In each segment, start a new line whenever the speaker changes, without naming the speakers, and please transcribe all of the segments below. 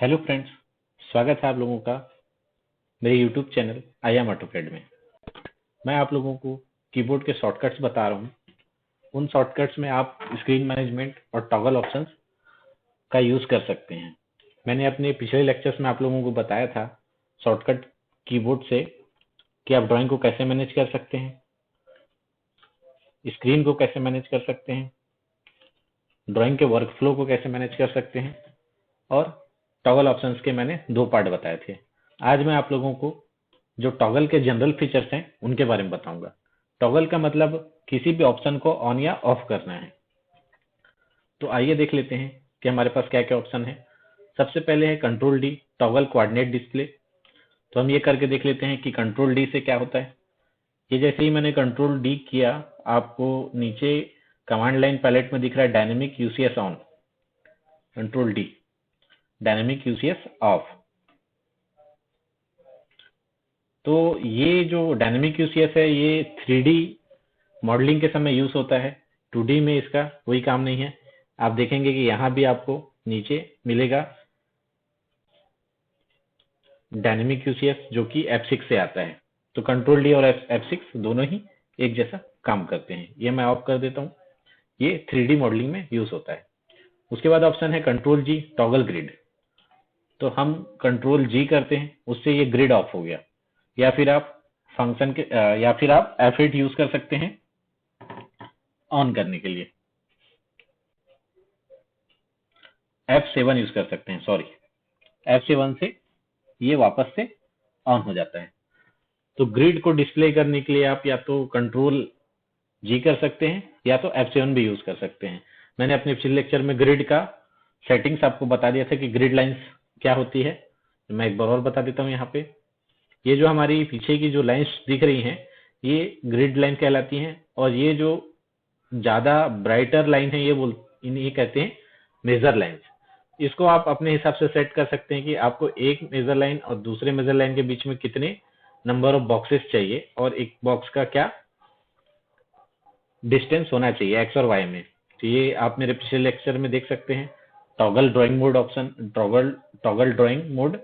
Hello friends, स्वागत है आप लोगों का मेरे YouTube channel I am AutoCAD में। मैं आप लोगों को कीबोर्ड के शॉर्टकट्स बता रहा हूँ। उन शॉर्टकट्स में आप स्क्रीन मैनेजमेंट और टॉगल ऑप्शंस का यूज़ कर सकते हैं। मैंने अपने पिछले लेक्चर्स में आप लोगों को बताया था शॉर्टकट कीबोर्ड से कि आप ड्राइंग को कैसे मैनेज कर सकते हैं, स्क्रीन को कैसे मैनेज कर सकते हैं, ड्राइंग के वर्क फ्लो को कैसे मैनेज कर सकते हैं और टॉगल ऑप्शंस के मैंने 2 पार्ट बताए थे। आज मैं आप लोगों को जो टॉगल के जनरल फीचर्स हैं उनके बारे में बताऊंगा। टॉगल का मतलब किसी भी ऑप्शन को ऑन या ऑफ करना है। तो आइए देख लेते हैं कि हमारे पास क्या क्या ऑप्शन है। सबसे पहले है control D, toggle coordinate display. तो हम ये करके देख लेते हैं कि कंट्रोल डी से क्या होता है। ये जैसे ही मैंने कंट्रोल डी किया, आपको नीचे कमांड लाइन पैलेट में दिख रहा है dynamic UCS on, control D, dynamic UCS of. तो ये जो डायनेमिक यूसीएस है ये 3D मॉडलिंग के समय यूज होता है। 2D में इसका कोई काम नहीं है। आप देखेंगे कि यहाँ भी आपको नीचे मिलेगा डायनेमिक यूसीएस जो कि F6 से आता है। तो कंट्रोल डी और F6 दोनों ही एक जैसा काम करते हैं। ये मैं ऑफ कर देता हूँ। ये 3D मॉडलिंग में यूज होता है। उसके बाद ऑप्शन है कंट्रोल जी, टॉगल ग्रिड। तो हम कंट्रोल जी करते हैं, उससे ये ग्रिड ऑफ हो गया। या फिर आप फंक्शन के या फिर आप F8 यूज कर सकते हैं ऑन करने के लिए। F7 यूज कर सकते हैं, सॉरी, F7 से ये वापस से ऑन हो जाता है। तो ग्रिड को डिस्प्ले करने के लिए आप या तो कंट्रोल जी कर सकते हैं या तो F7 भी यूज कर सकते हैं। मैंने अपने पिछले लेक्चर में ग्रिड का सेटिंग्स आपको बता दिया था कि ग्रिड लाइंस क्या होती है। मैं एक बार और बता देता हूँ। यहाँ पे ये जो हमारी पीछे की जो लाइंस दिख रही हैं ये ग्रिड लाइन कहलाती हैं, और ये जो ज्यादा ब्राइटर लाइन है इन्हें कहते हैं मेजर लाइंस। इसको आप अपने हिसाब से सेट कर सकते हैं कि आपको एक मेजर लाइन और दूसरे मेजर लाइन के बीच में कितने नंबर ऑफ बॉक्सेस चाहिए और एक बॉक्स का क्या डिस्टेंस होना चाहिए एक्स और वाई में। तो ये आप मेरे पिछले लेक्चर में देख सकते हैं toggle drawing mode option, toggle drawing mode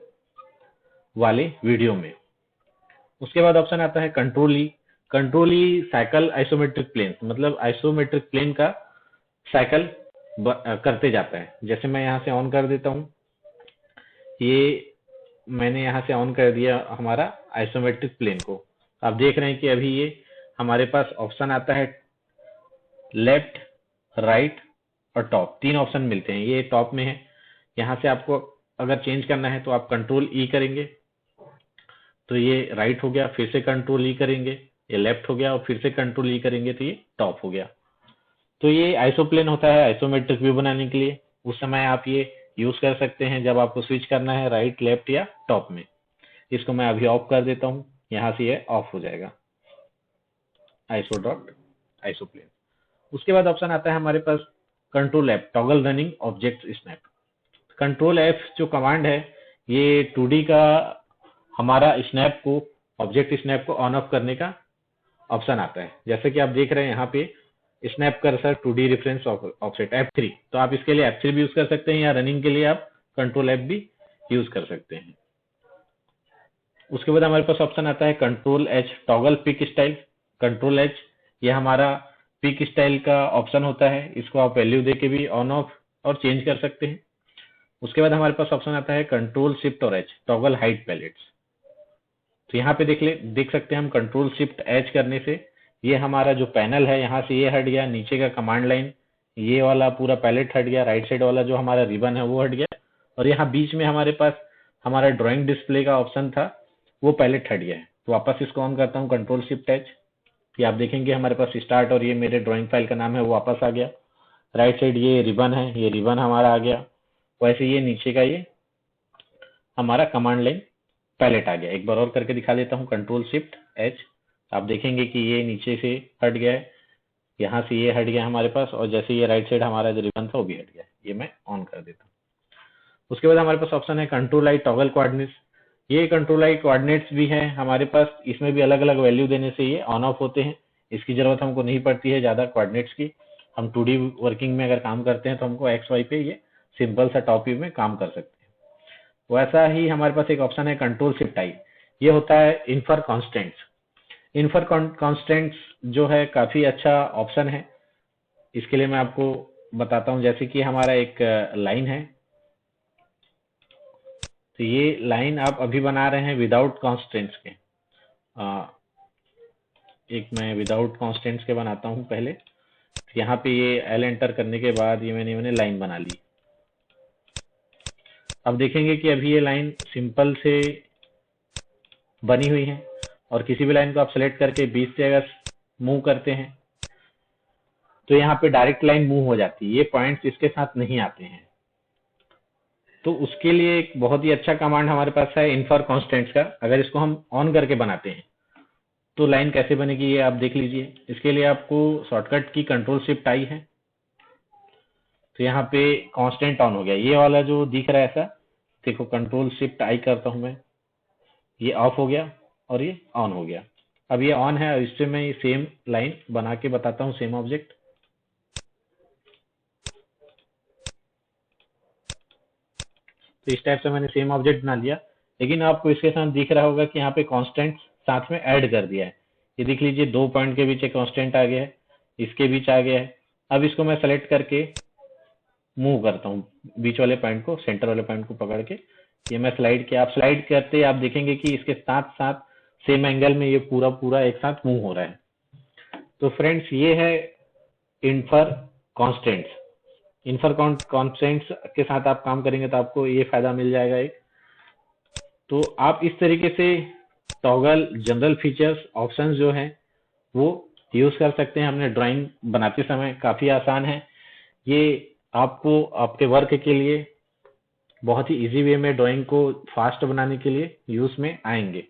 वाले वीडियो में। उसके बाद ऑप्शन आता है control E. Control E cycle isometric plane, मतलब आइसोमेट्रिक प्लेन का साइकिल करते जाता है। जैसे मैं यहाँ से ऑन कर देता हूँ, ये मैंने यहाँ से ऑन कर दिया हमारा आइसोमेट्रिक प्लेन को। आप देख रहे हैं कि अभी ये हमारे पास ऑप्शन आता है लेफ्ट, राइट और टॉप, 3 ऑप्शन मिलते हैं। ये टॉप में है। यहाँ से आपको अगर चेंज करना है तो आप कंट्रोल ई करेंगे तो ये राइट हो गया, फिर से कंट्रोल ई करेंगे ये लेफ्ट हो गया, और फिर से कंट्रोल ई करेंगे तो ये टॉप हो गया। तो ये आइसोप्लेन होता है आइसोमेट्रिक व्यू बनाने के लिए। उस समय आप ये यूज कर सकते हैं जब आपको स्विच करना है राइट, लेफ्ट या टॉप में। इसको मैं अभी ऑफ कर देता हूँ, यहाँ से ये ऑफ हो जाएगा आइसो डॉट आइसोप्लेन। उसके बाद ऑप्शन आता है हमारे पास control F, toggle running object snap. Control F जो कमांड है ये 2D का हमारा स्नैप को, ऑब्जेक्ट स्नैप को ऑन ऑफ करने का ऑप्शन आता है। जैसे कि आप देख रहे हैं यहाँ पे snap cursor 2D reference offset F3। तो आप इसके लिए F3 भी यूज कर सकते हैं या रनिंग के लिए आप कंट्रोल F भी यूज कर सकते हैं। उसके बाद हमारे पास ऑप्शन आता है control H, toggle pick style. Control H ये हमारा पिक स्टाइल का ऑप्शन होता है। इसको आप वैल्यू दे के भी ऑन ऑफ और चेंज कर सकते हैं। उसके बाद हमारे पास ऑप्शन आता है कंट्रोल शिफ्ट और H, टॉगल हाइट पैलेट्स। तो यहाँ पे देख सकते हैं हम कंट्रोल शिफ्ट H करने से ये हमारा जो पैनल है यहाँ से ये हट गया, नीचे का कमांड लाइन ये वाला पूरा पैलेट हट गया, राइट साइड वाला जो हमारा रिबन है वो हट गया, और यहाँ बीच में हमारे पास हमारा ड्राइंग डिस्प्ले का ऑप्शन था वो पैलेट हट गया है। तो वापस इसको ऑन करता हूँ कंट्रोल शिफ्ट H, कि आप देखेंगे हमारे पास स्टार्ट और ये मेरे ड्राइंग फाइल का नाम है वो वापस आ गया। राइट साइड ये रिबन है, ये रिबन हमारा आ गया। वैसे ये नीचे का ये हमारा कमांड लाइन पैलेट आ गया। एक बार और करके दिखा देता हूँ कंट्रोल शिफ्ट H। आप देखेंगे कि ये नीचे से हट गया है, यहाँ से ये हट गया हमारे पास, और जैसे ये राइट साइड हमारा जो रिबन था वो भी हट गया। ये मैं ऑन कर देता हूँ। उसके बाद हमारे पास ऑप्शन है कंट्रोल आई, टॉगल कोऑर्डिनेट्स। ये कंट्रोल आई कोऑर्डिनेट्स भी है हमारे पास, इसमें भी अलग अलग वैल्यू देने से ये ऑन ऑफ होते हैं। इसकी जरूरत हमको नहीं पड़ती है ज्यादा कोऑर्डिनेट्स की। हम 2D वर्किंग में अगर काम करते हैं तो हमको एक्स वाई पे ये सिंपल सा टॉप व्यू में काम कर सकते हैं। वैसा ही हमारे पास एक ऑप्शन है कंट्रोल शिफ्ट आई, ये होता है इन्फर कॉन्स्टेंट्स। इन्फर कॉन्स्टेंट्स जो है काफी अच्छा ऑप्शन है। इसके लिए मैं आपको बताता हूं, जैसे कि हमारा एक लाइन है, तो ये लाइन आप अभी बना रहे हैं विदाउट कॉन्स्टेंट्स के। एक मैं विदाउट कॉन्स्टेंट्स के बनाता हूं पहले। यहाँ पे ये एल एंटर करने के बाद ये मैंने लाइन बना ली। अब देखेंगे कि अभी ये लाइन सिंपल से बनी हुई है, और किसी भी लाइन को आप सेलेक्ट करके बीच से अगर मूव करते हैं तो यहाँ पे डायरेक्ट लाइन मूव हो जाती है, ये पॉइंट्स इसके साथ नहीं आते हैं। तो उसके लिए एक बहुत ही अच्छा कमांड हमारे पास है इन्फर कॉन्स्टेंट्स का। अगर इसको हम ऑन करके बनाते हैं तो लाइन कैसे बनेगी ये आप देख लीजिए। इसके लिए आपको शॉर्टकट की कंट्रोल शिफ्ट आई है, तो यहाँ पे कांस्टेंट ऑन हो गया, ये वाला जो दिख रहा है ऐसा, देखो कंट्रोल शिफ्ट आई करता हूं मैं, ये ऑफ हो गया और ये ऑन हो गया। अब ये ऑन है, इससे मैं ये सेम लाइन बना के बताता हूँ, सेम ऑब्जेक्ट। तो इस टाइप से मैंने सेम ऑब्जेक्ट बना लिया, लेकिन आपको इसके साथ दिख रहा होगा कि यहाँ पे कांस्टेंट साथ में ऐड कर दिया है। ये देख लीजिए, 2 पॉइंट के बीच एक कांस्टेंट आ गया है, इसके बीच आ गया है। अब इसको मैं सेलेक्ट करके मूव करता हूँ, बीच वाले पॉइंट को, सेंटर वाले पॉइंट को पकड़ के ये मैं स्लाइड किया। आप स्लाइड करते आप देखेंगे कि इसके साथ साथ सेम एंगल में ये पूरा पूरा एक साथ मूव हो रहा है। तो फ्रेंड्स, ये है इन्फर कॉन्स्टेंट्स। इन्फर कॉन्स्टेंट्स के साथ आप काम करेंगे तो आपको ये फायदा मिल जाएगा एक। तो आप इस तरीके से टॉगल जनरल फीचर्स ऑप्शंस जो हैं वो यूज कर सकते हैं अपने ड्राइंग बनाते समय। काफी आसान है ये, आपको आपके वर्क के लिए बहुत ही इजी वे में ड्राइंग को फास्ट बनाने के लिए यूज में आएंगे।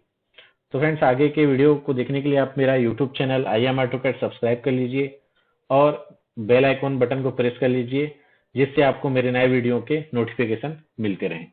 तो फ्रेंड्स, आगे के वीडियो को देखने के लिए आप मेरा YouTube channel IM AutoCAD subscribe कर लीजिए और बेल आइकॉन बटन को प्रेस कर लीजिए, जिससे आपको मेरे नए वीडियो के नोटिफिकेशन मिलते रहें।